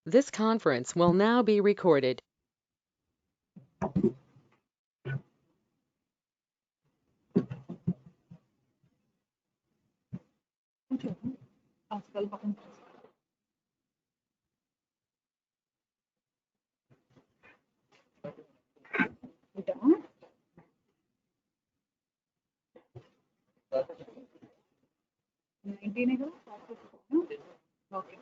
This conference will now be recorded. Okay.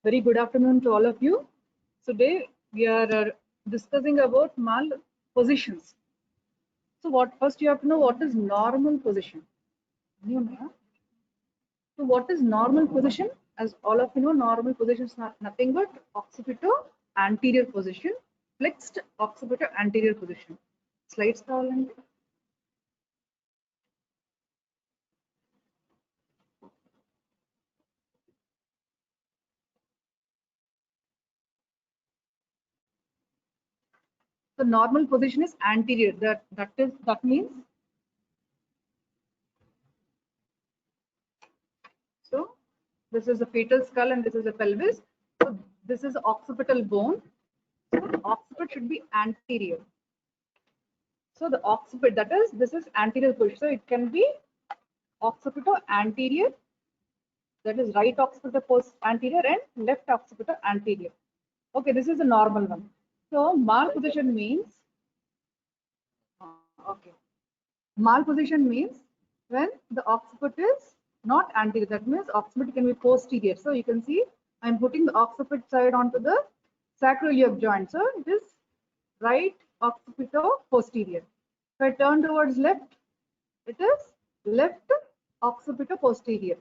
Very good afternoon to all of you. Today we are discussing about mal positions. So what first you have to know what is normal position. You know? So what is normal position? As all of you know, normal position is nothing but occipital anterior position, flexed occipital anterior position. Slides కావాలండి. The normal position is anterior. That means so this is the fetal skull and this is the pelvis. So this is occipital bone. So the occiput should be anterior. So the occiput, that is, this is anterior position. So it can be occipital anterior, that is right occipital post anterior and left occipital anterior. Okay, this is the normal one. So malposition means okay. Malposition means when the occiput is not anterior. That means occiput can be posterior. So you can see I'm putting the occiput side onto the sacroiliac joint. So it is right occipital posterior. If I turn towards left, it is left occipital posterior.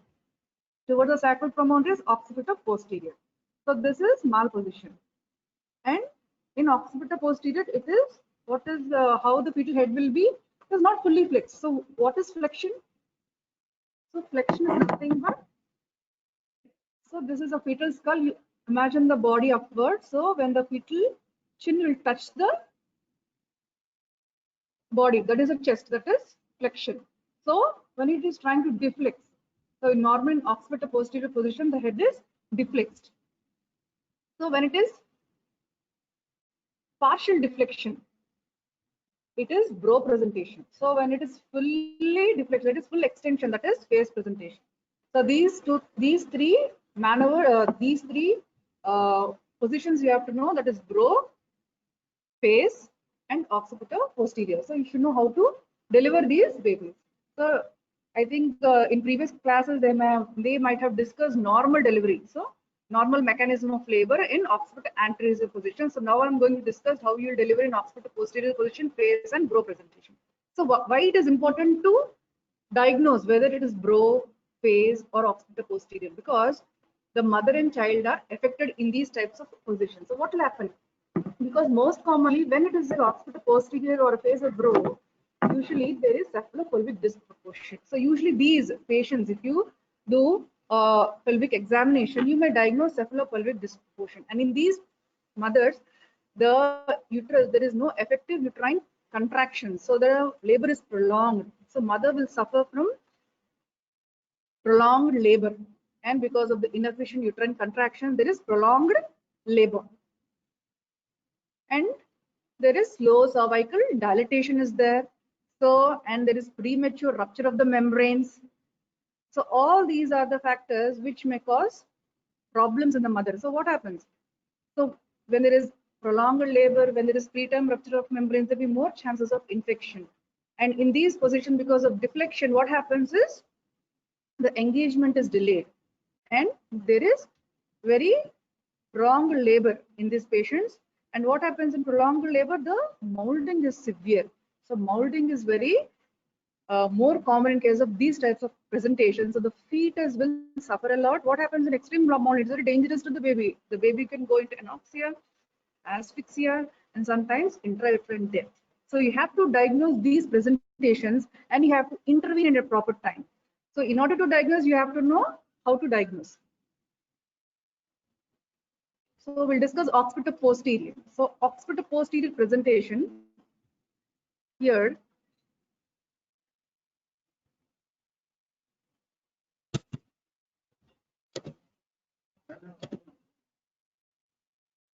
Towards the sacral promontory is occipital posterior. So this is malposition. And in occipital posterior, it is what is how the fetal head will be. It is not fully flexed. So what is flexion? So flexion is nothing but. So this is a fetal skull. You imagine the body upward. So when the fetal chin will touch the body, that is a chest. That is flexion. So when it is trying to deflex, so in normal in occipital posterior position, the head is deflexed. So when it is partial deflection, it is bro presentation. So when it is fully deflected, it is full extension, that is face presentation. So these three positions you have to know, that is bro, face, and occipital posterior. So you should know how to deliver these babies. So I think in previous classes they might have discussed normal delivery. So normal mechanism of labor in occipital anterior position. So now I'm going to discuss how you will deliver in occipital posterior position, face, and bro presentation. So why it is important to diagnose whether it is bro, face, or occipital posterior, because the mother and child are affected in these types of positions. So what will happen? Because most commonly when it is an occipital posterior or a face of bro, usually there is cephalopelvic disproportion. So usually these patients, if you do pelvic examination, you may diagnose cephalopelvic disproportion. And in these mothers, the uterus, there is no effective uterine contraction. So the labor is prolonged. So mother will suffer from prolonged labor. And because of the inefficient uterine contraction, there is prolonged labor. And there is slow cervical dilatation is there. So, and there is premature rupture of the membranes. So all these are the factors which may cause problems in the mother. So what happens? So when there is prolonged labor, when there is preterm rupture of membranes, there will be more chances of infection. And in these positions, because of deflection, what happens is the engagement is delayed. And there is very prolonged labor in these patients. And what happens in prolonged labor? The molding is severe. So molding is very more common in case of these types of presentations. So the fetus will suffer a lot. What happens in extreme molding? It's very dangerous to the baby. The baby can go into anoxia, asphyxia, and sometimes intrauterine death. So you have to diagnose these presentations and you have to intervene in a proper time. So in order to diagnose, you have to know how to diagnose. So we'll discuss occipital posterior. So occipital posterior presentation here.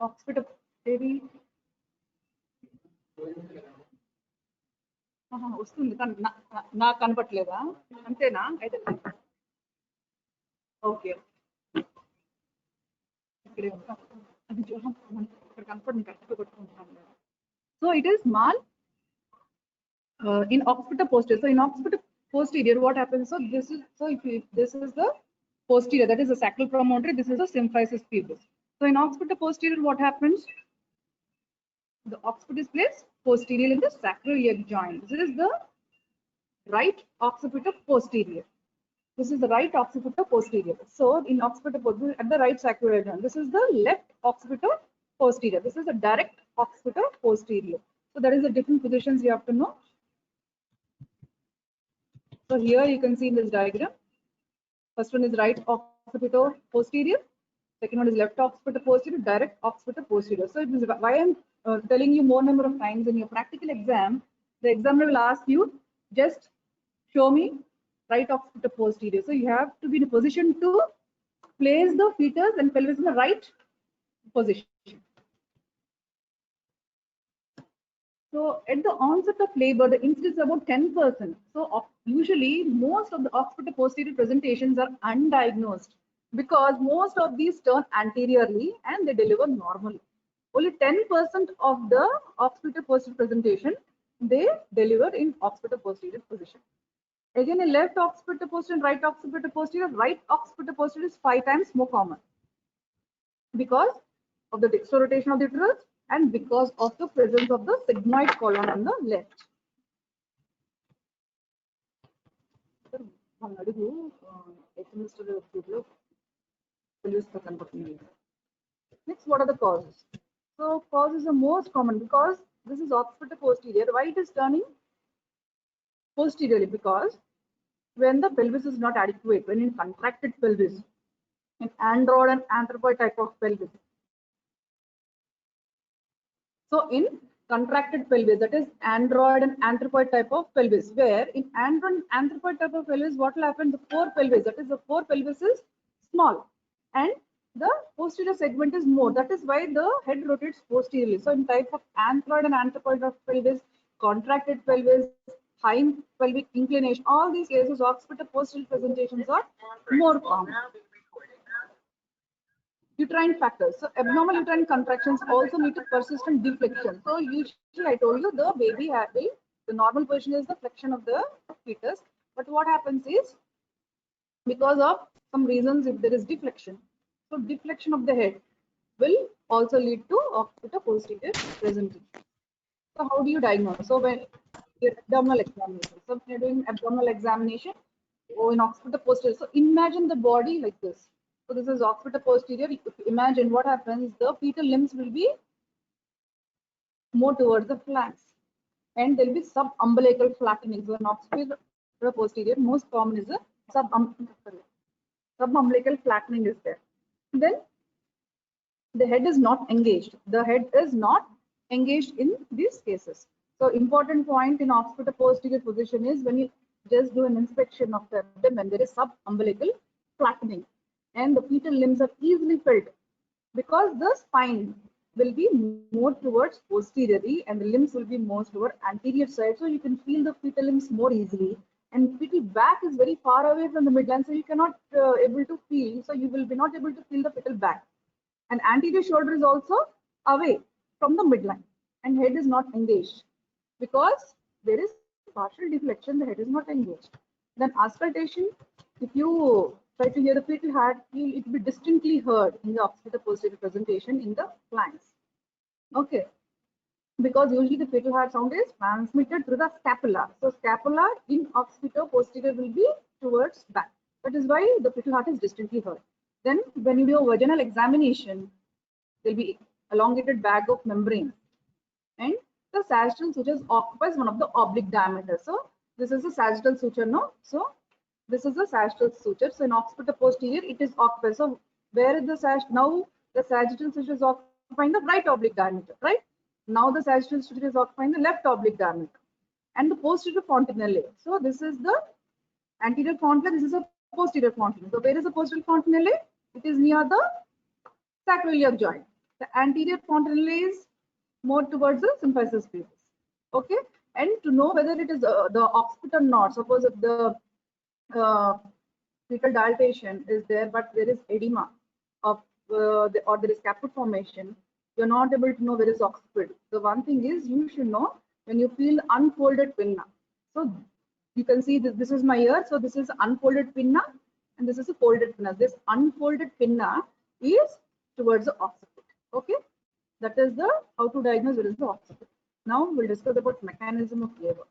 occipital maybe వస్తుంది కానీ నాకు కనపట్లేదా అంతేనా అయితే okay ఇక్కడే అది ఇక్కడ కనపడింది కరెక్ట్గా కొట్టుకుంటాను. So it is small in occipital posterior. So in occipital posterior what happens, so this is, so if this is the posterior, that is the sacral promontory, this is the symphysis pubis. So in occipital posterior what happens, the occiput is placed posterior in the sacroiliac joint. This is the right occipital posterior. This is the right occipital posterior. So in occipital posterior at the right sacroiliac joint, this is the left occipital posterior. This is the direct occipital posterior. So that is the different positions you have to know. So here you can see in this diagram, first one is right occipital posterior, second one is left occipital posterior, direct occipital posterior. So it is why I'm telling you more number of times in your practical exam, the examiner will ask you, just show me right occipital posterior. So you have to be in a position to place the fetus and pelvis in the right position. So at the onset of labor, the incidence is about 10%. So usually most of the occipital posterior presentations are undiagnosed because most of these turn anteriorly and they deliver normally. Only 10% of the occipital posterior presentation, they deliver in occipital posterior position. Again, in left occipital posterior and right occipital posterior, right occipital posterior is 5 times more common because of the dextral rotation of the uterus and because of the presence of the sigmoid colon on the left. Next, what are the causes? So causes are most common because this is occipital posterior. Why it is turning posteriorly? Because when the pelvis is not adequate, when in contracted pelvis, in android and anthropoid type of pelvis. So in contracted pelvis, that is android and anthropoid type of pelvis, where in android and anthropoid type of pelvis, what will happen? The fore pelvis, that is the fore pelvis is small and the posterior segment is more. That is why the head rotates posteriorly. So in type of anthroid and anthropoid of pelvis, contracted pelvis, high pelvic inclination, all these cases occipital posterior presentations are more common. Uterine factors. So abnormal uterine contractions also lead to persistent deflection. So usually I told you the baby will, the normal position is the flexion of the fetus. But what happens is because of some reasons, if there is deflection, so deflection of the head will also lead to occipital posterior presentation. So how do you diagnose? So when abdominal examination. So when you're doing abdominal examination or in occipital posterior. So imagine the body like this. So this is occipital posterior. If you imagine what happens, the fetal limbs will be more towards the flanks and there will be subumbilical flattening. So in occipital posterior, most common is a subumbilical flattening is there. Then the head is not engaged. The head is not engaged in these cases. So important point in occipital posterior position is when you just do an inspection of the abdomen, there is subumbilical flattening. And the fetal limbs are easily felt because the spine will be more towards posteriorly and the limbs will be more toward anterior side. So you can feel the fetal limbs more easily. And fetal back is very far away from the midline, so you cannot able to feel. So you will be not able to feel the fetal back. And anterior shoulder is also away from the midline, and head is not engaged because there is partial deflection. The head is not engaged. Then auscultation. If you try to hear the fetal heart, it will be distinctly heard in the occipital posterior presentation in the flanks. Okay, because usually the fetal heart sound is transmitted through the scapula. So scapula in occipital posterior will be towards back. That is why the fetal heart is distinctly heard. Then when you do a vaginal examination, there will be elongated bag of membrane and the sagittal suture occupies one of the oblique diameter. So this is a sagittal suture, no? So this is the sagittal suture. So in occipital posterior, it is occupied. So where is the now the sagittal suture is occupying the right oblique diameter, right? Now the sagittal suture is occupying the left oblique diameter and the posterior fontanelle. So this is the anterior fontanelle. This is a posterior fontanelle. So where is the posterior fontanelle? It is near the sacroiliac joint. The anterior fontanelle is more towards the symphysis pubis. Okay, and to know whether it is the occiput or not, suppose if the fetal dilatation is there, but there is edema of or there is caput formation, you're not able to know where is occiput. The one thing is you should know when you feel unfolded pinna. So you can see this is my ear, so this is unfolded pinna and this is a folded pinna. This unfolded pinna is towards the occiput. Okay, that is the how to diagnose where is the occiput. Now we'll discuss about mechanism of labor.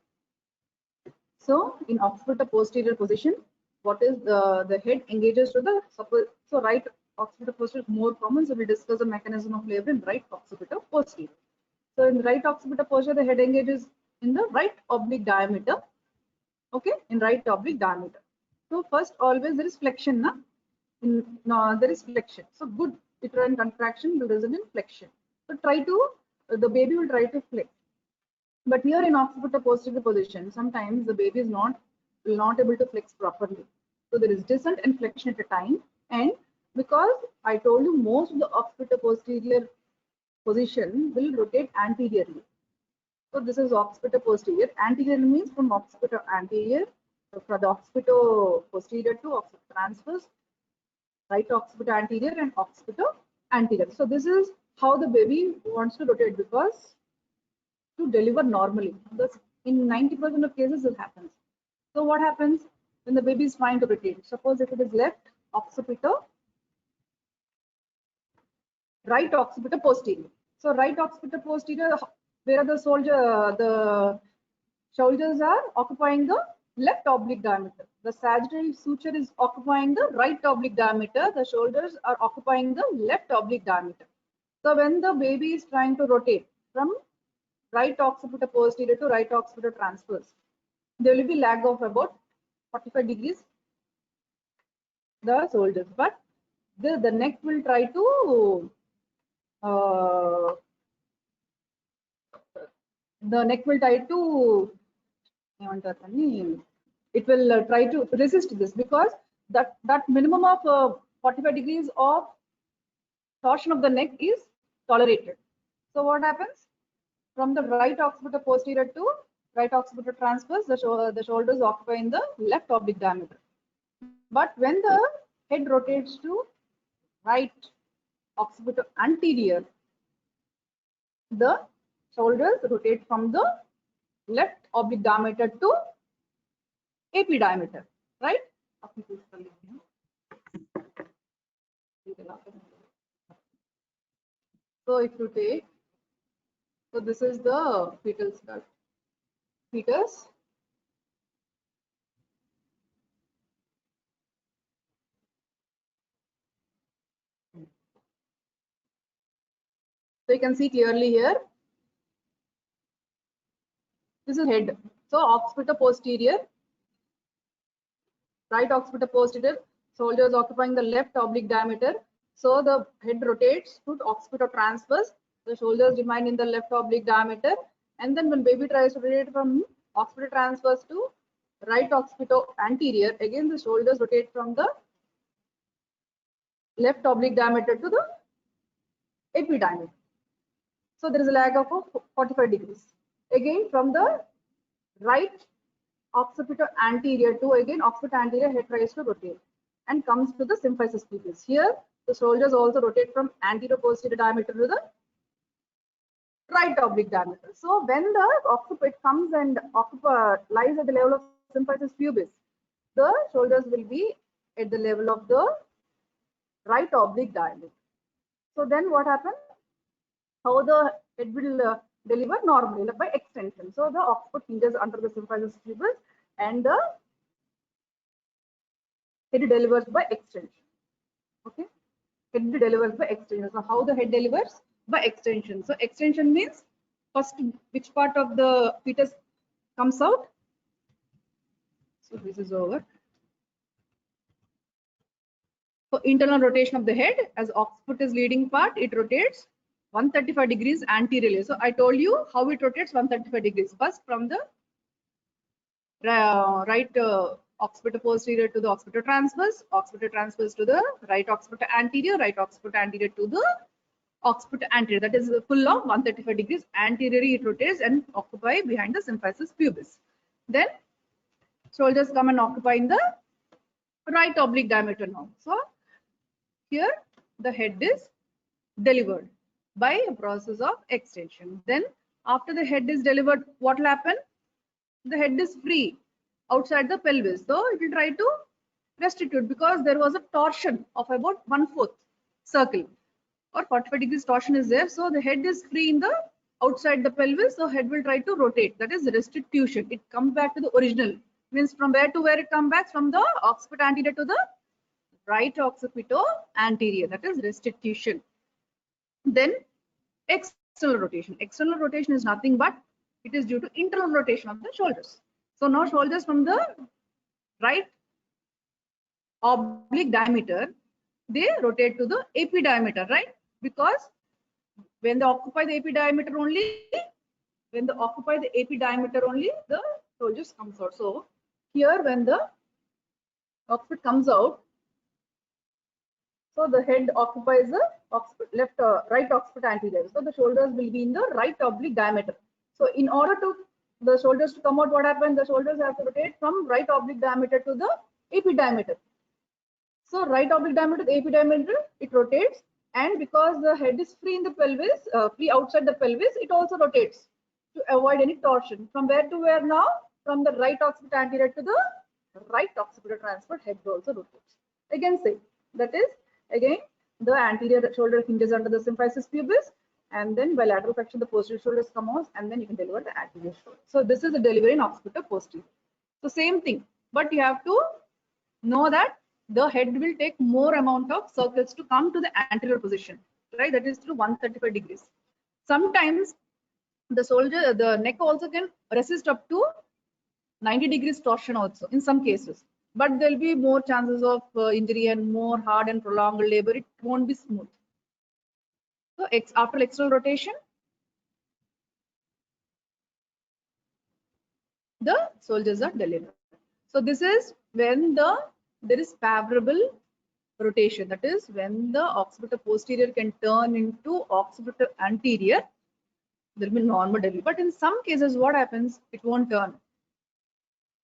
So in occipital posterior position, what is the head engages to the so right occipital posterior is more common, so we'll discuss the mechanism of labor in right occipital posterior. So in right occipital posterior, the head engages in the right oblique diameter. Okay, in right oblique diameter. So first always there is flexion, there is flexion. So good uterine contraction will result in flexion. So try to the baby will try to flex. But here in occipital posterior position, sometimes the baby is not able to flex properly. So there is descent and flexion at a time. And because I told you most of the occipital posterior position will rotate anteriorly. So this is occipital posterior. Anterior means from occipital anterior, so from the occipital posterior to occipital transverse, right occipital anterior and occipital anterior. So this is how the baby wants to rotate, because to deliver normally, because in 90% of cases it happens. So what happens when the baby is trying to rotate? Suppose if it is left occipital, right occipital posterior. So right occipital posterior, where are the shoulders are occupying the left oblique diameter. The sagittal suture is occupying the right oblique diameter. The shoulders are occupying the left oblique diameter. So when the baby is trying to rotate from right occipital posterior to right occipital transverse, there will be lag of about 45 degrees the shoulders, but the neck will try to it will try to resist this, because that minimum of 45 degrees of torsion of the neck is tolerated. So what happens? From the right occipital posterior to right occipital transverse, the shoulders occupy in the left oblique diameter. But when the head rotates to right occipital anterior, the shoulders rotate from the left oblique diameter to AP diameter, right? So if you take, so this is the fetal skull. Fetus. So you can see clearly here. This is head. So occipital posterior, right occipital posterior, shoulders occupying the left oblique diameter. So the head rotates to occipital transverse. The shoulders remain in the left oblique diameter. And then when baby tries to rotate from occipital transverse to right occipital anterior, again the shoulders rotate from the left oblique diameter to the AP diameter. So there is a lag of 45 degrees. Again from the right occipital anterior to again occipital anterior, head tries to rotate and comes to the symphysis pubis. Here the shoulders also rotate from anterior posterior diameter to the right oblique diameter. So when the occiput comes and lies at the level of symphysis pubis, the shoulders will be at the level of the right oblique diameter. So then what happens? How the head will deliver normally by extension. So the occiput hinges under the symphysis pubis and the head delivers by extension. Okay, head delivers by extension. So how the head delivers? By extension. So extension means first which part of the fetus comes out. So this is over. So internal rotation of the head, as occiput is leading part, it rotates 135 degrees anteriorly. So I told you how it rotates 135 degrees. First from the right occipital posterior to the occipital transverse to the right occipital anterior to the occipital anterior. That is full of 135 degrees anteriorly it rotates and occupy behind the symphysis pubis. Then shoulders come and occupy in the right oblique diameter now. So here the head is delivered by a process of extension. Then after the head is delivered, what will happen? The head is free outside the pelvis. So it will try to restitute because there was a torsion of about 1/4 circle or 45 degrees torsion is there. So the head is free in the outside the pelvis. So head will try to rotate. That is restitution. It comes back to the original. Means from where to where it comes back? From the occipito anterior to the right occipito anterior. That is restitution. Then external rotation. External rotation is nothing but it is due to internal rotation of the shoulders. So now shoulders from the right oblique diameter, they rotate to the AP diameter, right? Because when they occupy the AP diameter only, the shoulders comes out. So here when the occiput comes out, so the head occupies the right occiput anterior. So the shoulders will be in the right oblique diameter. So in order to the shoulders to come out, what happens? The shoulders have to rotate from right oblique diameter to the AP diameter. So right oblique diameter to AP diameter, it rotates, and because the head is free in the pelvis, free outside the pelvis, it also rotates to avoid any torsion. From where to where now? From the right occiput anterior to the right occipital transverse, head also rotates. Again, same. That is, again, the anterior shoulder hinges under the symphysis pubis, and then by lateral flexion, the posterior shoulders come out, and then you can deliver the anterior shoulder. So this is the delivery in occipital posterior. So same thing, but you have to know that the head will take more amount of circles to come to the anterior position, right? That is through 135 degrees. Sometimes the neck also can resist up to 90 degrees torsion also in some cases, but there will be more chances of injury and more hard and prolonged labor. It won't be smooth. So after external rotation, the shoulders are delivered. So this is when there is favorable rotation. That is when the occipital posterior can turn into occipital anterior, there will be normal delivery. But in some cases, what happens? It won't turn.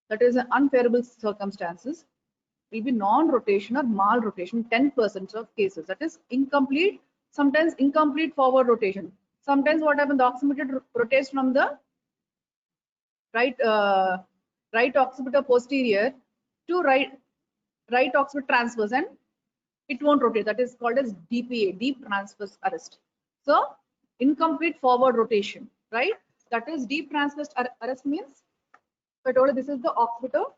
That is an unfavorable circumstances. It will be non-rotation or mal-rotation, 10% of cases. That is incomplete, sometimes incomplete forward rotation. Sometimes what happens? The occipital rotates from the right occipital posterior to right occipital transverse, and it won't rotate. That is called as DPA, deep transverse arrest. So incomplete forward rotation, right? That is deep transverse arrest means, I told you this is the occipital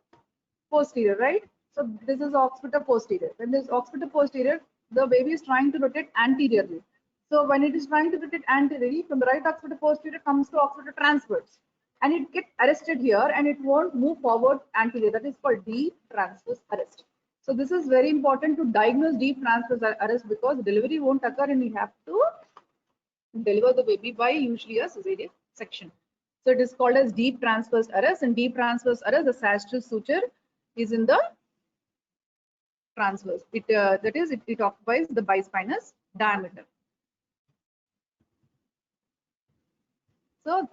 posterior, right? So this is occipital posterior. When this occipital posterior, the baby is trying to rotate anteriorly. So when it is trying to rotate anteriorly, from the right occipital posterior comes to occipital transverse, and it gets arrested here and it won't move forward anterior. That is called deep transverse arrest. So this is very important to diagnose deep transverse arrest, because delivery won't occur and we have to deliver the baby by usually a cesarean section. So it is called as deep transverse arrest. And deep transverse arrest, the sagittal suture is in the transverse. It occupies the bispinous diameter. So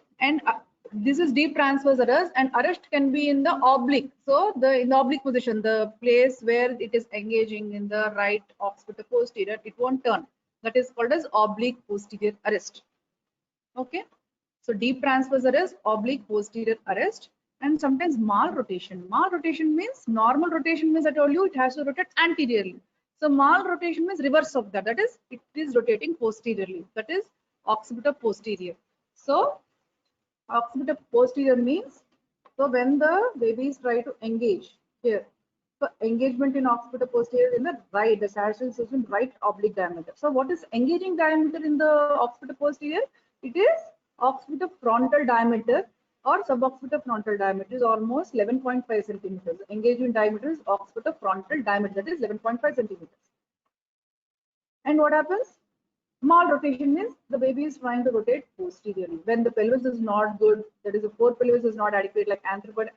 this is deep transverse arrest, and arrest can be in the oblique. So in the oblique position, the place where it is engaging in the right occipital posterior, it won't turn. That is called as oblique posterior arrest. Okay. So deep transverse arrest, oblique posterior arrest, and sometimes mal rotation. Mal rotation means, normal rotation means, I told you it has to rotate anteriorly. So mal rotation means reverse of that. That is, it is rotating posteriorly. That is occipital posterior. So occipital posterior means, so when the babies try to engage here, so engagement in occipital posterior in the right, the sagittal suture right oblique diameter. So what is engaging diameter in the occipital posterior? It is occipital frontal diameter or suboccipital frontal diameter is almost 11.5 centimeters. Engagement diameter is occipital frontal diameter, that is 11.5 centimeters. And what happens? Mal rotation means the baby is trying to rotate posteriorly. When the pelvis is not good, that is the forepelvis is not adequate, like anthropoid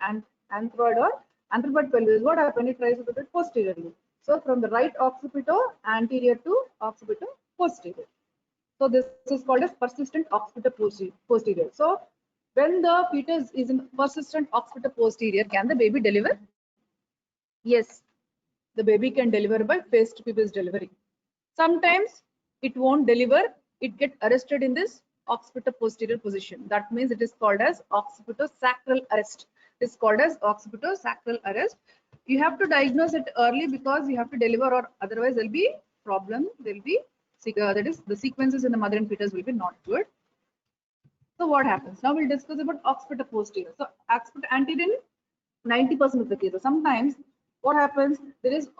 or Anteropoid pelvis, what happens? It tries to rotate posteriorly. So from the right occipital anterior to occipital posterior. So this is called as persistent occipital posterior. So when the fetus is in persistent occipital posterior, can the baby deliver? Yes, the baby can deliver by phased pubis delivery. Sometimes it won't deliver, it get arrested in this occipital posterior position. That means it is called as occipitosacral arrest. It is called as occipitosacral arrest. You have to diagnose it early because you have to deliver, or otherwise there will be problem. There will be that is the sequences in the mother and fetus will be not good. So what happens? Now we'll discuss about occipital posterior. So occipital anterior, 90% of the cases. Sometimes what happens? There is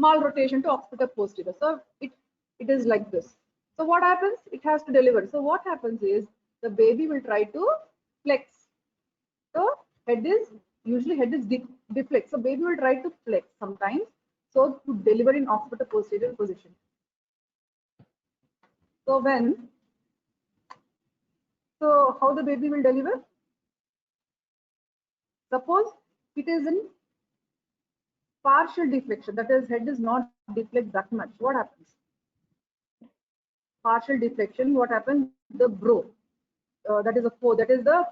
malrotation to occipital posterior. So it is like this. So what happens? It has to deliver. So what happens is the baby will try to flex. So head is deflex. So baby will try to flex sometimes. So to deliver in occipital posterior position. So how the baby will deliver? Suppose it is in partial deflection, that is head is not deflect that much. What happens? Partial deflection, what happens? The brow, that is the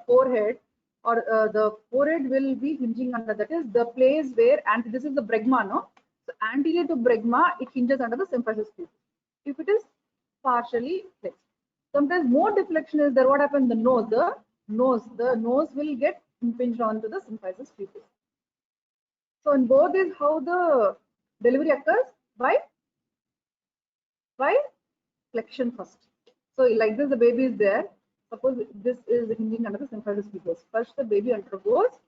forehead, or the forehead will be hinging under, that is the place where, and this is the bregma, no? So anterior to bregma, it hinges under the symphysis pubis. If it is partially flexed. Sometimes more deflection is there. What happens? The nose will get impinged onto the symphysis pubis. So in both is how the delivery occurs by flexion first. So like this, the baby is there. Suppose this is hinging under the symphysis pubis. First, the baby undergoes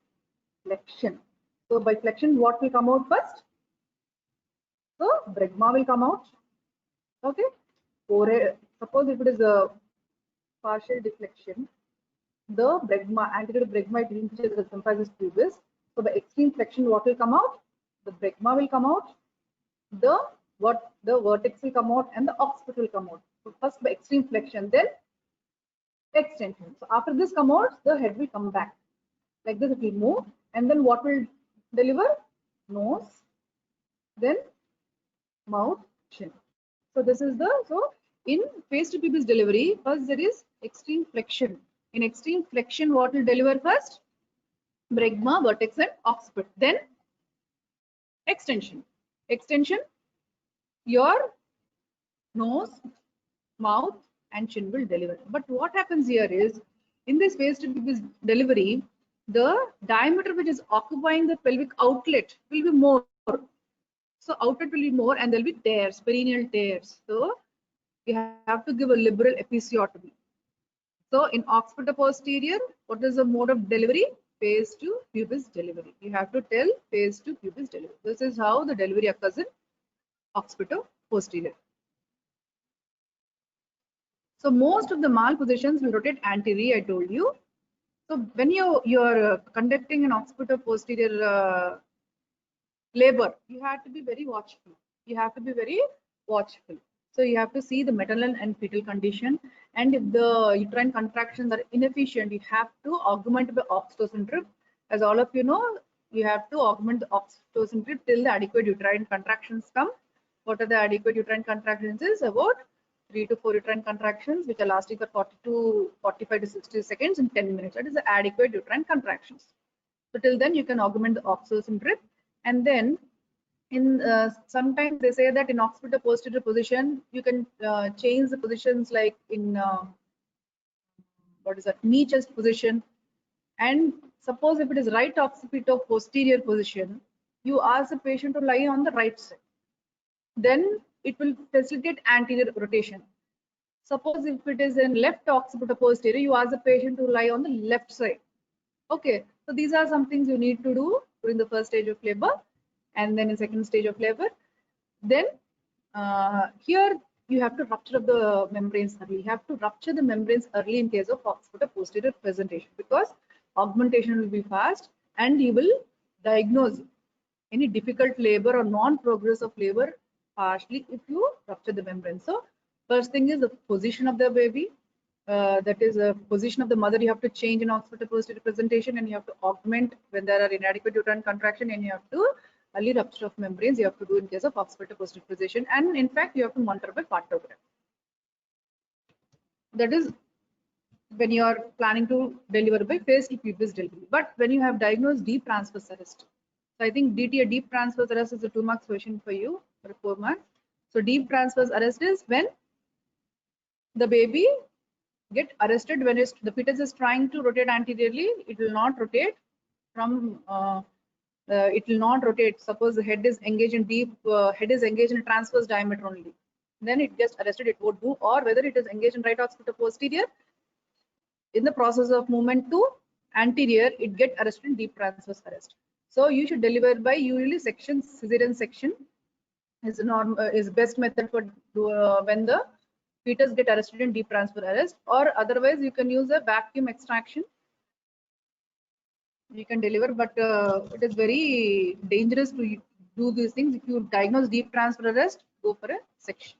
flexion. So by flexion, what will come out first? So bregma will come out. Okay. Suppose if it is a partial deflection, the bregma, anterior bregma, it hinges the symphysis pubis. So by extreme flexion, what will come out? The bregma will come out. The vertex will come out, and the occiput will come out. So first by extreme flexion, then extension. So after this come out, the head will come back. Like this, it will move, and then what will deliver? Nose, then mouth, chin. So this is in phased pubis delivery, first there is extreme flexion. In extreme flexion, what will deliver first? Bregma, vertex, and occiput. Then extension. Extension, your nose, mouth, and chin will deliver. But what happens here is, in this phased pubis delivery, the diameter which is occupying the pelvic outlet will be more. So outlet will be more, and there will be tears, perineal tears. So you have to give a liberal episiotomy. So in occipital posterior, what is the mode of delivery? Phased pubis delivery. You have to tell phased pubis delivery. This is how the delivery occurs in occipital posterior. So most of the mal positions will rotate anteriorly, I told you. So when you're conducting an occipital posterior labor, you have to be very watchful. So you have to see the maternal and fetal condition, and if the uterine contractions are inefficient, you have to augment the oxytocin drip. As all of you know, you have to augment the oxytocin drip till the adequate uterine contractions come. What are the adequate uterine contractions? Is about 3 to 4 uterine contractions, which are lasting for 45 to 60 seconds in 10 minutes. That is the adequate uterine contractions. So till then, you can augment the oxytocin drip, and then in sometimes they say that in occipital posterior position, you can change the positions, like in knee chest position. And suppose if it is right occipital posterior position, you ask the patient to lie on the right side. Then it will facilitate anterior rotation. Suppose if it is in left occipital posterior, you ask the patient to lie on the left side. Okay, so these are some things you need to do during the first stage of labor, and then in second stage of labor. Then here you have to rupture of the membranes early. You have to rupture the membranes early in case of occipital posterior presentation, because augmentation will be fast, and you will diagnose any difficult labor or non-progress of labor partially if you rupture the membrane. So first thing is the position of the baby. that is a position of the mother, you have to change in occipital posterior presentation, and you have to augment when there are inadequate uterine contraction, and you have to early rupture of membranes you have to do in case of occipital posterior position, and in fact you have to monitor by partograph. That is when you are planning to deliver by phase to pubis delivery. But when you have diagnosed deep transverse arrest, so I think DT, a deep transverse arrest, is a 2 marks question for you or 4 marks. So deep transverse arrest is when the baby get arrested when the fetus is trying to rotate anteriorly, it will not rotate from it will not rotate. Suppose the head is engaged in deep head is engaged in transverse diameter only, then it gets arrested, it won't move. Or whether it is engaged in right occipital posterior, in the process of movement to anterior, it get arrested in deep transverse arrest. So you should deliver by usually section, cesarean section is best method for when the fetus get arrested in deep transverse arrest, or otherwise you can use a vacuum extraction. You can deliver, but it is very dangerous to do these things. If you diagnose deep transverse arrest, go for a section.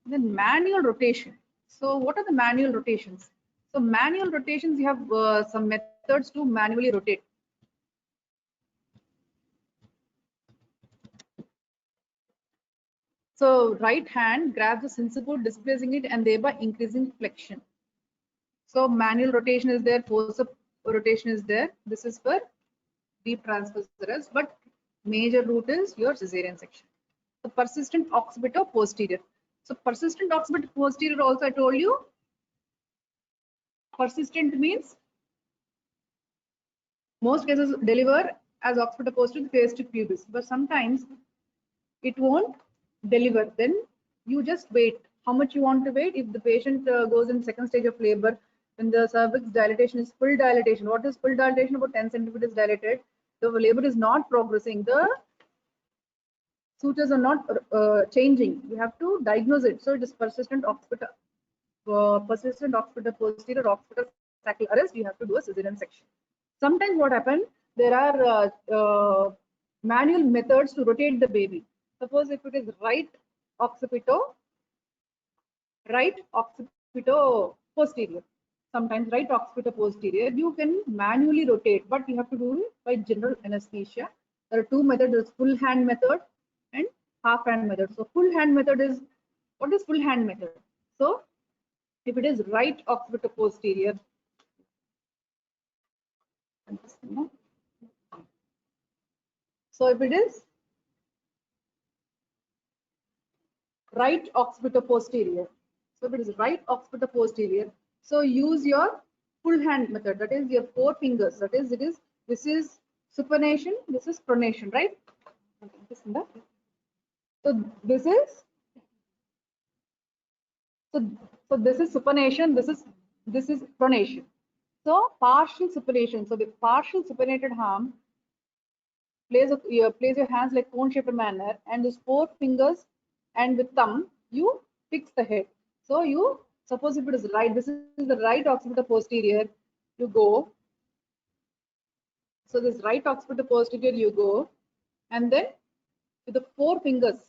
Then manual rotation. So what are the manual rotations? So manual rotations, you have some methods to manually rotate. So right hand grabs the sensible, displacing it and thereby increasing flexion. So manual rotation is there, force-up rotation is there. This is for deep transverse arrest, but major route is your cesarean section. So persistent occipito posterior. So persistent occipito posterior also I told you. Persistent means most cases deliver as occipito posterior phase to pubis, but sometimes it won't deliver. Then you just wait. How much you want to wait? If the patient goes in second stage of labor, when the cervix dilatation is full dilatation. What is full dilatation? About 10 centimeters dilated. The labor is not progressing. The sutures are not changing. You have to diagnose it. So it is persistent occipital posterior occipital sacral arrest. You have to do a cesarean section. Sometimes what happens? There are manual methods to rotate the baby. Suppose if it is right occipito posterior. Sometimes right occipito posterior, you can manually rotate, but you have to do it by general anesthesia. There are two methods: there's full hand method and half hand method. So full hand method is, what is full hand method? So if it is right occipito posterior, so if it is right occipito posterior, so if it is right occipito posterior, so use your full hand method, that is your 4 fingers, that is this is supination, this is pronation, right? So this is so this is supination, this is pronation. So partial supination. So the partial supinated arm, place your hands like cone shaped manner, and these 4 fingers and with thumb you fix the head. So you suppose if it is right, this is the right occipital posterior, you go. So this right occipital posterior you go, and then with the 4 fingers,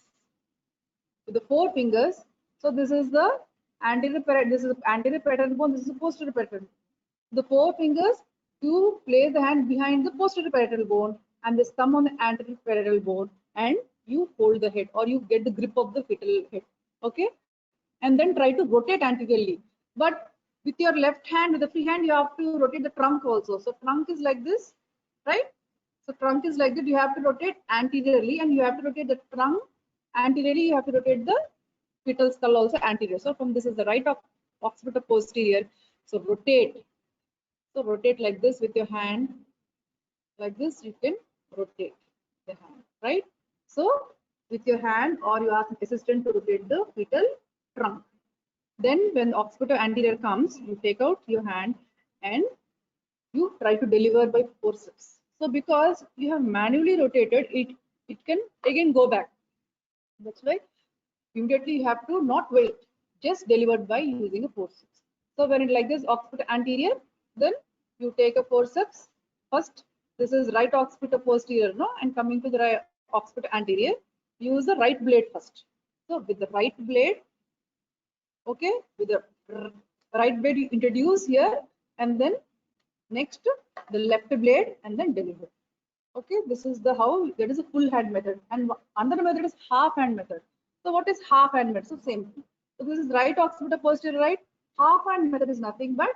so this is the anterior parietal, this is the anterior parietal bone, this is the posterior parietal. The 4 fingers, you place the hand behind the posterior parietal bone and this thumb on the anterior parietal bone, and you hold the head, or you get the grip of the fetal head. Okay, and then try to rotate anteriorly. But with your left hand, with the free hand, you have to rotate the trunk also. So trunk is like this, right? So trunk is like that. You have to rotate anteriorly, and you have to rotate the trunk anteriorly. You have to rotate the fetal skull also anterior. So from this is the right occipital posterior. So rotate. So rotate like this with your hand. Like this, you can rotate the hand, right? So with your hand, or you ask assistant to rotate the fetal trunk. Then when occipital anterior comes, you take out your hand and you try to deliver by forceps. So because you have manually rotated, it can again go back. That's why immediately you have to not wait, just deliver by using a forceps. So when it like this occipital anterior, then you take a forceps. First, this is right occipital posterior, no, and coming to the right occipital anterior, use the right blade first. So with the right blade, Okay, with the right blade you introduce here, and then next the left blade and then deliver. Okay, this is the how, that is a full hand method, and another method is half hand method. So what is half hand method? So same. So this is right occipital posterior, right? Half hand method is nothing but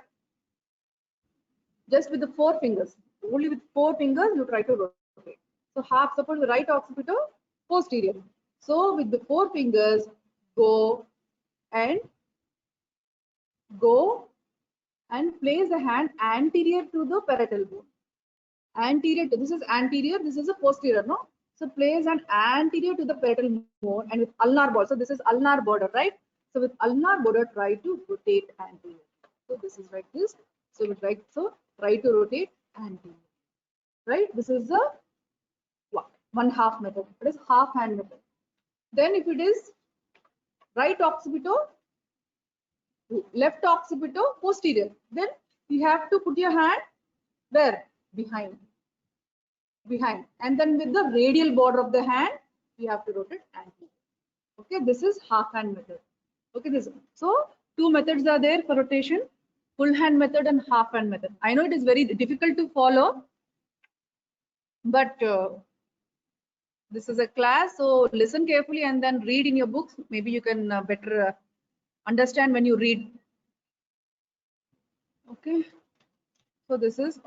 just with the 4 fingers. Only with 4 fingers you try to rotate. So half, suppose the right occipital posterior. So with the 4 fingers, go and place the hand anterior to the parietal bone. Anterior to, this is anterior, this is a posterior, no? So place an anterior to the parietal bone and with ulnar border. So this is ulnar border, right? So with ulnar border, try to rotate anterior. So this is like this. So with right, so try to rotate anterior. Right? This is the one half method. It is half hand method. Then if it is right occipital, left occipital posterior, then you have to put your hand where? Behind, and then with the radial border of the hand you have to rotate anterior. Okay, this is half hand method. Okay, this, so 2 methods are there for rotation, full hand method and half hand method. I know it is very difficult to follow, but this is a class, so listen carefully and then read in your books. Maybe you can better understand when you read. Okay, so this is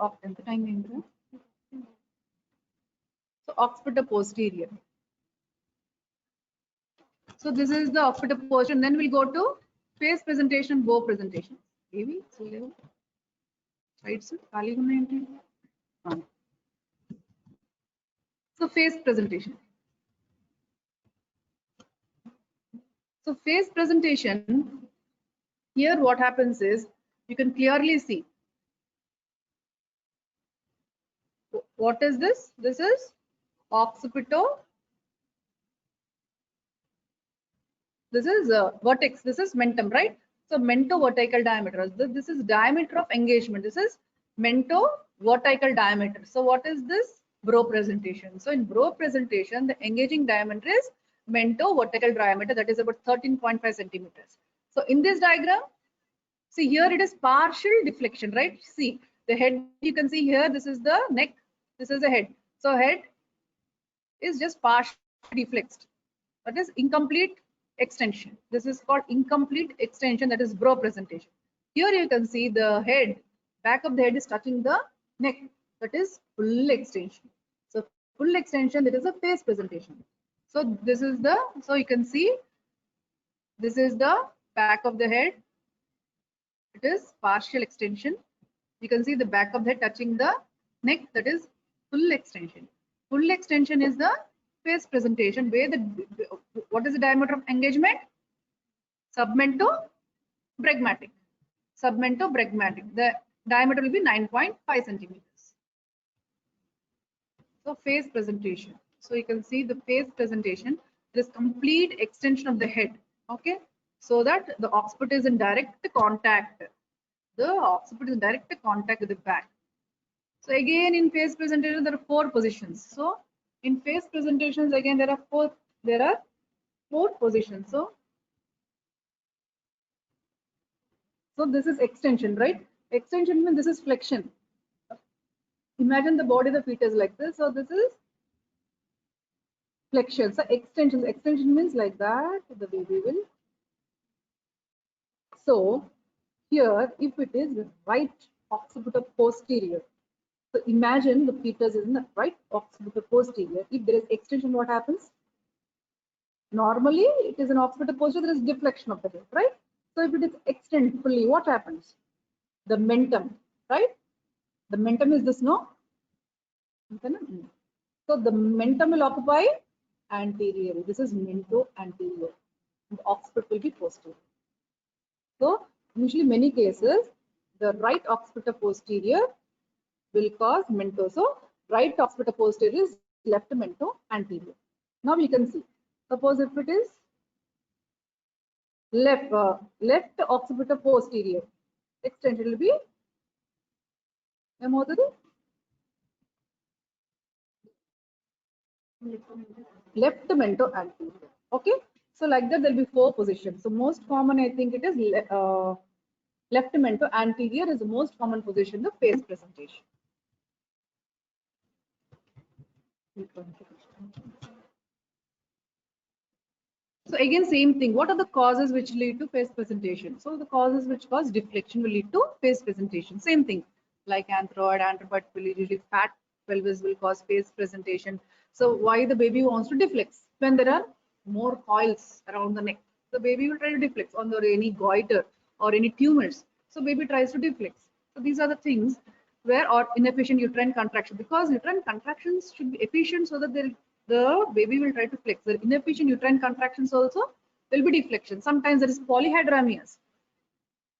so occipital posterior. So this is the occipital posterior. Then we'll go to face presentation, bow presentation. Maybe right, sir. So face presentation. So face presentation, here what happens is you can clearly see. What is this? This is occipital. This is vertex. This is mentum, right? So mento-vertical diameter. This is diameter of engagement. This is mento-vertical diameter. So what is this? Brow presentation. So in brow presentation, the engaging diameter is mento-vertical diameter. That is about 13.5 centimeters. So in this diagram, see here it is partial deflection, right? See the head, you can see here, this is the neck, this is the head. So head is just partially deflexed. That is incomplete extension. This is called incomplete extension, that is brow presentation. Here you can see the head, back of the head is touching the neck, that is full extension. So full extension, that is a face presentation. So this is the, so you can see this is the back of the head. It is partial extension. You can see the back of the head touching the neck, that is full extension. Full extension is the face presentation where the, what is the diameter of engagement? Submento-bregmatic. Submento-bregmatic. The diameter will be 9.5 centimeters. So face presentation. So you can see the face presentation. There is complete extension of the head. Okay, so that the occiput is in direct contact. The occiput is in direct contact with the back. So again in face presentation there are 4 positions. So in face presentations again there are 4 positions. So this is extension, right? Extension means this is flexion. Imagine the body of the fetus like this. So this is flexion. So extension. Extension means like that. The baby will. So here, if it is right occipital posterior, so imagine the fetus is in the right occipital posterior. If there is extension, what happens? Normally, it is an occipital posterior. There is deflection of the head, right? So if it is extended fully, what happens? The mentum, right? The mentum is this, no? So the mentum will occupy anterior. This is mento anterior. The occiput will be posterior. So usually many cases, the right occipital posterior will cause mento. So right occipital posterior is left mento anterior. Now we can see. Suppose if it is left occipital posterior, extension will be left mento anterior. Okay. So like that, there'll be 4 positions. So most common, I think it is left mento anterior is the most common position, the face presentation. So again, same thing. What are the causes which lead to face presentation? So the causes which cause deflection will lead to face presentation. Same thing, like anthroid will usually fat pelvis will cause face presentation. So why the baby wants to deflect? When there are more coils around the neck, the baby will try to deflect on the any goiter or any tumors. So baby tries to deflect. So these are the things where or inefficient uterine contraction, because uterine contractions should be efficient so that the baby will try to flex. The inefficient uterine contractions also will be deflection. Sometimes there is polyhydramnias.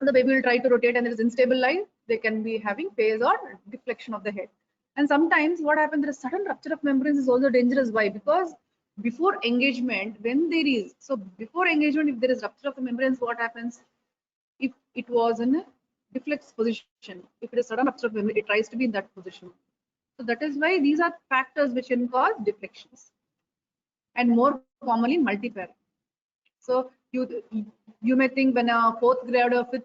The baby will try to rotate and there is unstable line. They can be having phase or deflection of the head. And sometimes what happens, there is sudden rupture of membranes is also dangerous. Why? Because before engagement, when there is, so before engagement, if there is rupture of the membranes, what happens? If it was in a deflex position, if it is sudden rupture of membrane, it tries to be in that position. So that is why these are factors which can cause deflections, and more commonly multi-pair. So you may think when a 4th grade or 5th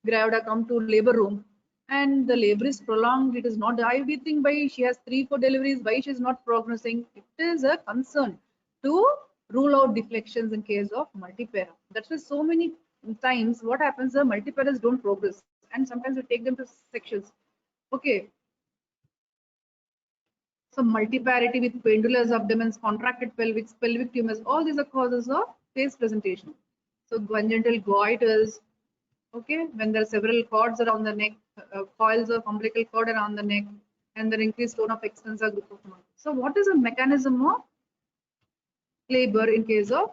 grade come to labor room and the labor is prolonged, it is not. I we think why she has 3-4 deliveries, why she is not progressing. It is a concern to rule out deflections in case of multi-pair. That's why so many times what happens, the multi-pairs don't progress, and sometimes we take them to sections. Okay, so multiparity with pendulous abdomens, contracted pelvics, pelvic tumors, all these are causes of face presentation. So congenital goiters, okay, when there are several cords around the neck, coils of umbilical cord around the neck, and the increased tone of extensor group of muscles. So what is the mechanism of labor in case of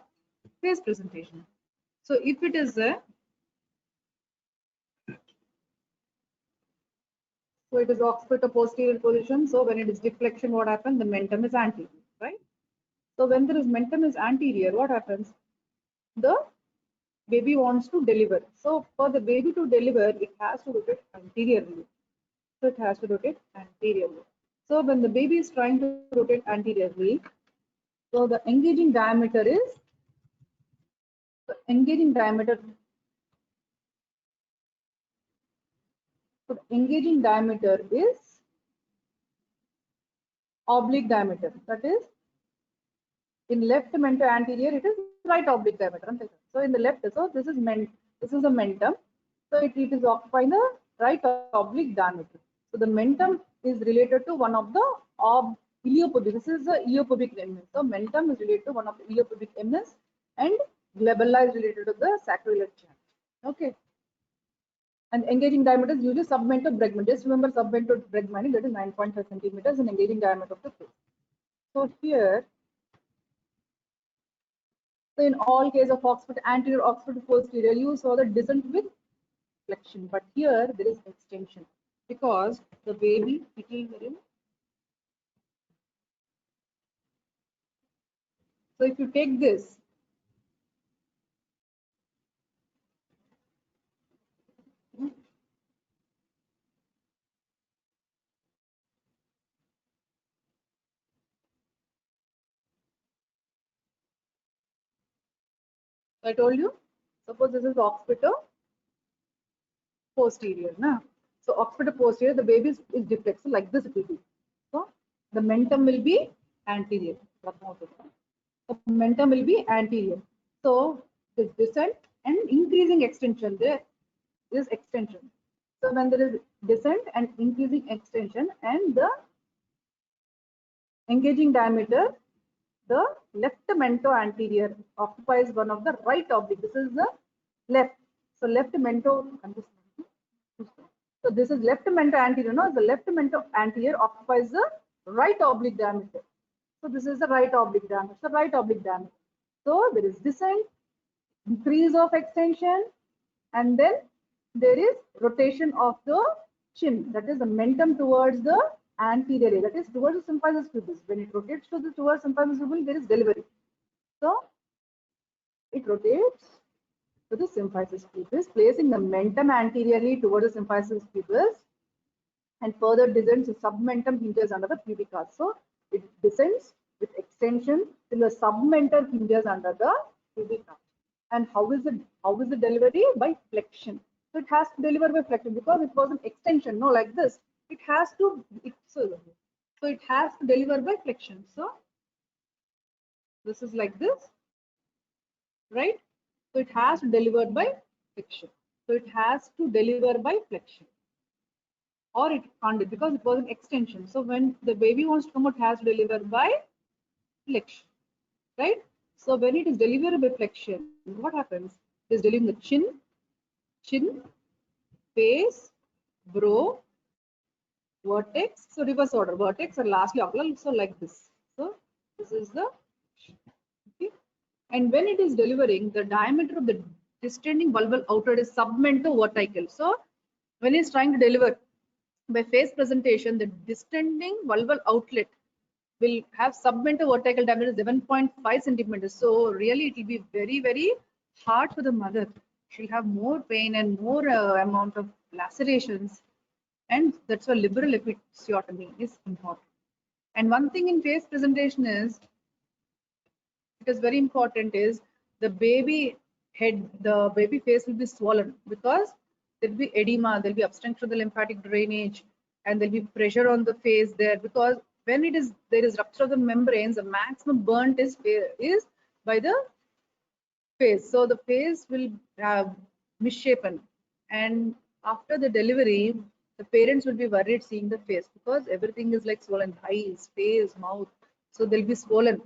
face presentation? So if it is a So it is occipital posterior position. So when it is deflection, what happens? The mentum is anterior, right? So when there is mentum is anterior, what happens? The baby wants to deliver. So for the baby to deliver, it has to rotate anteriorly. So it has to rotate anteriorly. So when the baby is trying to rotate anteriorly, so the engaging diameter is so engaging diameter. So the engaging diameter is oblique diameter. That is, in left mento anterior, it is right oblique diameter. So in the left, so this is a mentum. So it is occupying the right oblique diameter. So the mentum is related to one of the iliopubic. This is the iliopubic eminence. So mentum is related to one of the iliopubic eminence, and glabella is related to the sacroiliac channel. Okay. And engaging diameter is usually submento Bregman. Just remember submento Bregmani, that is 9.5 centimeters, and engaging diameter of the face. So here, so in all case of occipital anterior, occipital posterior, you saw the descent with flexion, but here there is extension because the baby, it will very. So if you take this, I told you, suppose this is occipital posterior, na? So occipital posterior, the baby is deflex, so like this it will be. So the mentum will be anterior. The mentum will be anterior. So this descent and increasing extension, there is extension. So when there is descent and increasing extension and the engaging diameter, the left mento anterior occupies one of the right oblique. This is the left. So left mento. So this is left mento anterior. No, the left mento anterior occupies the right oblique diameter. So this is the right oblique diameter. So right oblique diameter. So there is descent, increase of extension, and then there is rotation of the chin. That is the mentum towards the anterior, that is towards the symphysis pubis. When it rotates towards symphysis pubis, there is delivery. So it rotates to the symphysis pubis, placing the mentum anteriorly towards the symphysis pubis, and further descends. The submentum hinges under the pubic arch. So it descends with extension till the submentum hinges under the to be cut. And how is the delivery? By flexion. So it has to deliver by flexion because it was an extension. No, like this. It has to. So it has to deliver by flexion. So this is like this, right? So it has to deliver by flexion. So it has to deliver by flexion. Or it can't do because it was an extension. So when the baby wants to come out, it has to deliver by flexion, right? So when it is delivered by flexion, what happens? It is delivering the chin, face, brow, vertex. So reverse order, vertex and lastly ocular. So like this. So this is the, okay. And when it is delivering, the diameter of the distending bulbal outlet is submento-vertical. So when it's trying to deliver by phase presentation, the distending bulbal outlet will have submento-vertical diameter 7.5 centimeters. So really it will be very, very hard for the mother. She'll have more pain and more amount of lacerations. And that's why liberal episiotomy is important. And one thing in phase presentation is, it is very important, is the baby head, the baby face will be swollen because there will be edema, there will be obstruction of the lymphatic drainage, and there will be pressure on the face there, because when there is rupture of the membranes, the maximum burnt is by the face. So the face will have misshapen, and after the delivery, the parents will be worried seeing the face because everything is like swollen, eyes, face, mouth. So they'll be swollen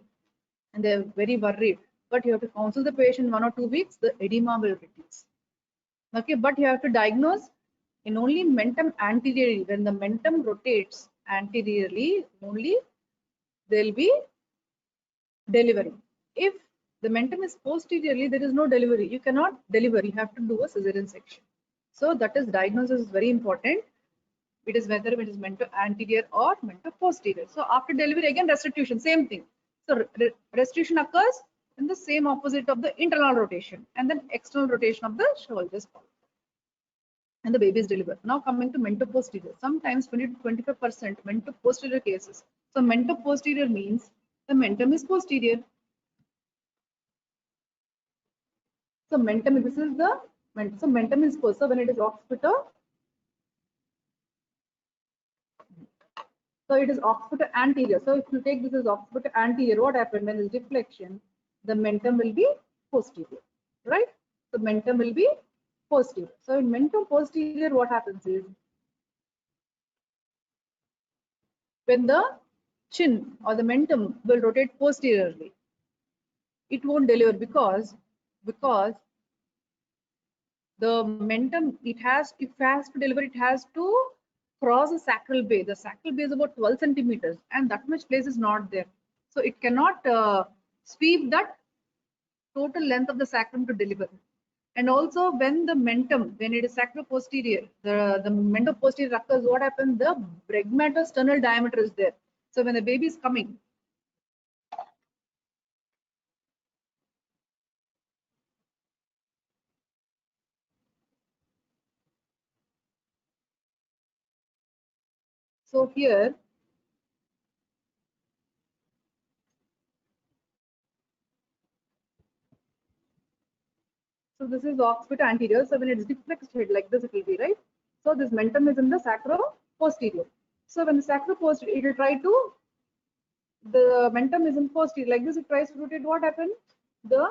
and they're very worried. But you have to counsel the patient 1 or 2 weeks, the edema will reduce. Okay, but you have to diagnose in only mentum anteriorly. When the mentum rotates anteriorly, only they'll be delivering. If the mentum is posteriorly, there is no delivery. You cannot deliver. You have to do a cesarean section. So that is, diagnosis is very important. It is whether it is mentum anterior or mentum posterior. So after delivery, again restitution, same thing. So restitution occurs in the same opposite of the internal rotation, and then external rotation of the shoulders, and the baby is delivered. Now coming to mentum posterior, sometimes 20 to 25% mentum posterior cases. So mentum posterior means the mentum is posterior. So mentum, this is the mentum. So mentum is posterior. So when it is occipital, so it is occipital anterior. So if you take this as occipital anterior, what happened when there is deflection? The mentum will be posterior, right? So mentum will be posterior. So in mentum posterior, what happens is, when the chin or the mentum will rotate posteriorly, it won't deliver because the mentum, if it has to deliver, it has to cross the sacral bay. The sacral bay is about 12 centimeters, and that much place is not there. So it cannot sweep that total length of the sacrum to deliver. And also when the mentum, when it is sacroposterior, the mentum posterior occurs, what happens? The bregmatosternal diameter is there. So when the baby is coming, so here, so this is occipital anterior. So when it is deflexed head like this, it will be, right? So this mentum is in the sacroposterior. So when the sacroposterior, it will try to, the mentum is in posterior like this, it tries to rotate. What happens? The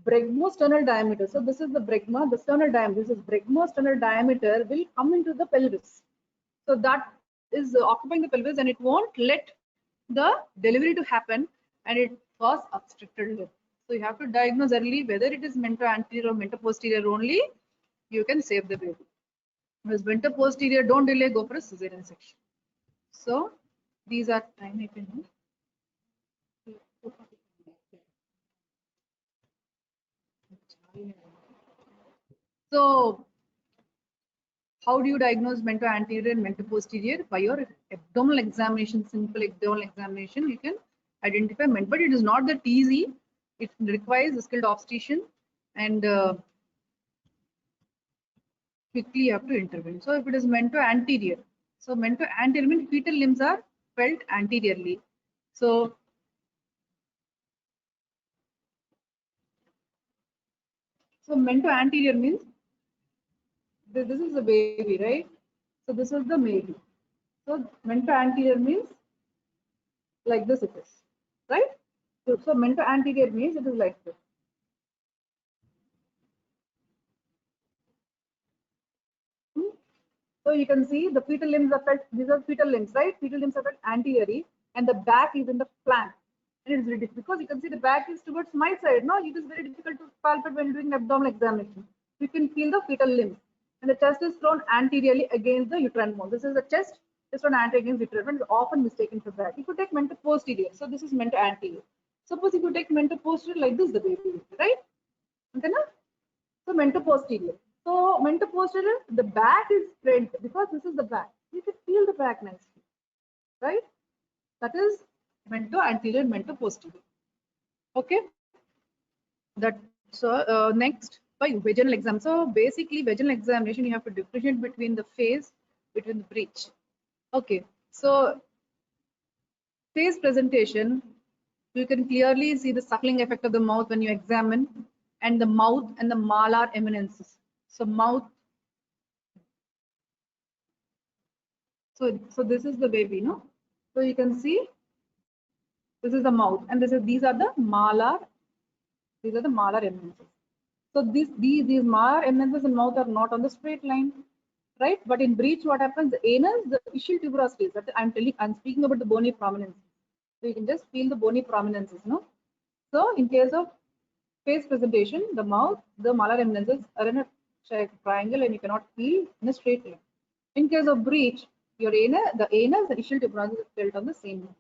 bregmosternal diameter. So this is the bregma, the sternal diameter. This is bregmosternal diameter will come into the pelvis. So that is occupying the pelvis, and it won't let the delivery to happen, and it cause obstructed lip. So you have to diagnose early whether it is mentum anterior or mentum posterior only. You can save the baby. Because mentum posterior, don't delay, go for a cesarean section. So these are time. So how do you diagnose mentum anterior and mentum posterior? By your abdominal examination, simple abdominal examination, you can identify mentum, but it is not that easy. It requires a skilled obstetrician, and quickly you have to intervene. So if it is mentum anterior, so mentum anterior means fetal limbs are felt anteriorly. So So mento anterior means this is the baby, right? So this is the baby. So mento anterior means like this it is, right? So mento anterior means it is like this. Hmm? So you can see the fetal limbs are felt, these are fetal limbs, right? Fetal limbs are felt anteriorly and the back is in the flank. And it is very difficult because you can see the back is towards my side. No, it is very difficult to palpate when doing abdominal examination. You can feel the fetal limbs. And the chest is thrown anteriorly against the uterine wall. This is the chest is thrown anterior against uterine wall. It's often mistaken for that. If you take mento posterior, so this is mento anterior. Suppose if you take mento posterior like this, the baby, right? Okay, na? So mento posterior. So mento posterior, the back is front because this is the back. You can feel the back nicely, right? That is mento anterior, mento posterior. Okay. That so next by vaginal exam. So basically, vaginal examination you have to differentiate between the phase, between the breech. Okay. So phase presentation, you can clearly see the suckling effect of the mouth when you examine, and the mouth and the malar eminences. So mouth. So this is the baby, no? So you can see this is the mouth, and these are the malar. These are the malar eminences. So these malar eminences and mouth are not on the straight line, right? But in breech, what happens? The anus, the ischial tuberous phase. That I'm speaking about the bony prominence. So you can just feel the bony prominences, no? So in case of face presentation, the mouth, the malar eminences are in a triangle, and you cannot feel in a straight line. In case of breech, your anus, the ischial tuberous is felt on the same line.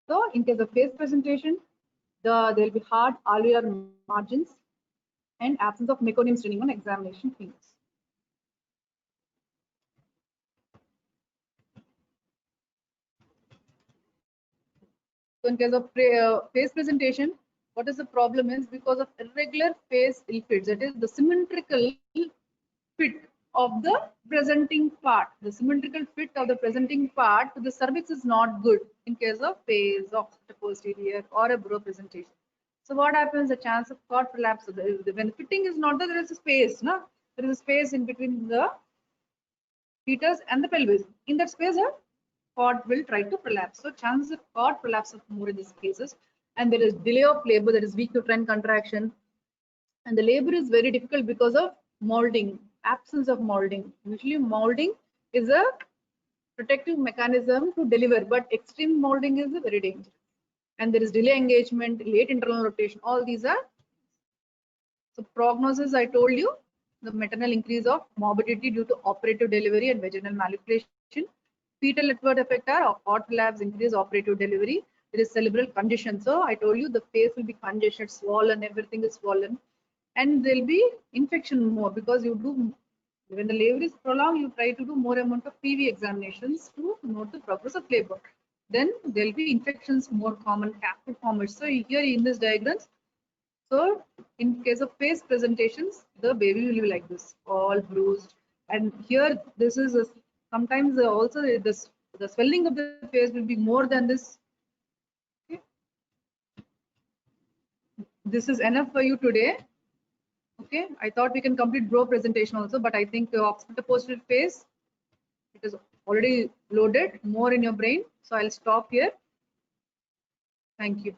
So in case of face presentation, there will be hard alveolar margins and absence of meconium staining on examination fingers. So in case of face presentation, what is the problem is because of irregular face ill fits, that is the symmetrical fit of the presenting part. The symmetrical fit of the presenting part to the cervix is not good in case of face, occipital posterior, or a bro presentation. So what happens? The chance of cord prolapse. When the fitting is not there, there is a space. No? There is a space in between the fetus and the pelvis. In that space, a cord will try to prolapse. So chances of cord prolapse are more in these cases. And there is delay of labor, that is weak uterine contraction. And the labor is very difficult because of molding, absence of molding. Usually molding is a protective mechanism to deliver, but extreme molding is very dangerous. And there is delay engagement, late internal rotation. All these are. So prognosis, I told you, the maternal increase of morbidity due to operative delivery and vaginal manipulation. Fetal adverse effect are cord collapse, increase operative delivery. There is cerebral congestion. So I told you the face will be congested, swollen, everything is swollen. And there will be infection more because you do, when the labor is prolonged, you try to do more amount of PV examinations to note the progress of labor. Then there will be infections more common, capsule formers. So here in this diagrams, so in case of face presentations, the baby will be like this, all bruised. And here, this is sometimes also the swelling of the face will be more than this. Okay. This is enough for you today. Okay, I thought we can complete bro presentation also, but I think occipital posterior face, it is already loaded more in your brain. So I'll stop here. Thank you.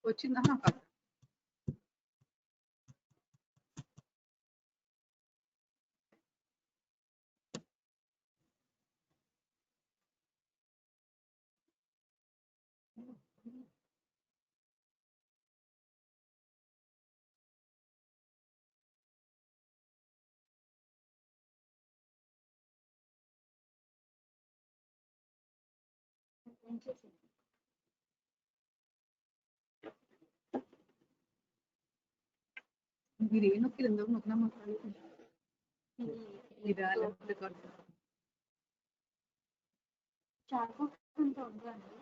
వచ్చిందా మీరు ఏ నొక్కి ఎందుకు నొక్కినా ఇదా record చాకు అంత ఉందండి.